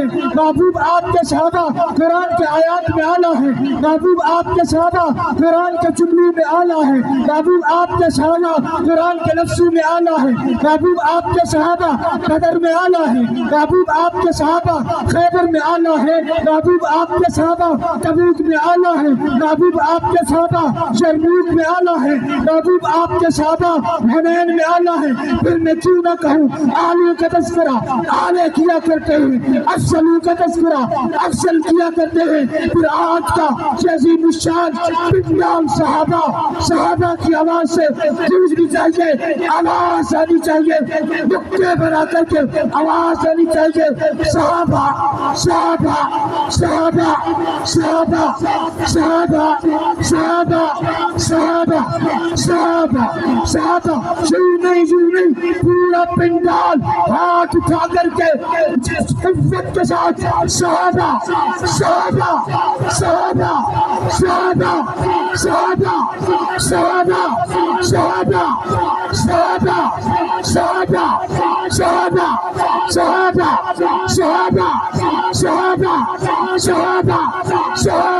ہے محبوب آپ کے صحابہ قرآن کے آیات میں اعلیٰ ہے محبوب آپ کے صحابہ قرآن کے جملوں میں اعلیٰ ہے محبوب آپ کے صحابہ قرآن کے لفظوں میں اعلیٰ ہے محبوب آپ کے صحابہ بدر میں اعلیٰ ہے محبوب آپ کے صحابہ خیبر میں اعلیٰ ہے محبوب آپ کے صحابہ تبوک میں اعلیٰ ہے محبوب آپ کے صحابہ یرموک میں اعلیٰ ہے محبوب آپ کے صحابہ حنین میں اعلیٰ ہے پھر میں کیوں نہ کہوں آلے کا تذکرہ آلے کیا کرتے ہیں افضلوں کا تذکرہ افضل کیا کرتے ہیں پھر آج کا عظیم الشان بنیان صحابہ کی آواز سے گونجنی چاہیے آواز آنی چاہیے نقطے بنا کر کے آواز آنی چاہیے صحابہ صحابہ صحابہ صحابہ صحابہ صحابہ صحابہ صحابہ صحابہ یوں نہیں پورا پنڈال ہاتھ اٹھا کر کے قوت کے ساتھ صحابہ صحابہ صحابہ صحابہ صحابہ صحابہ صحابہ صحابہ صحابہ صحابہ صحابہ صحابہ صحابہ صحابہ صحابہ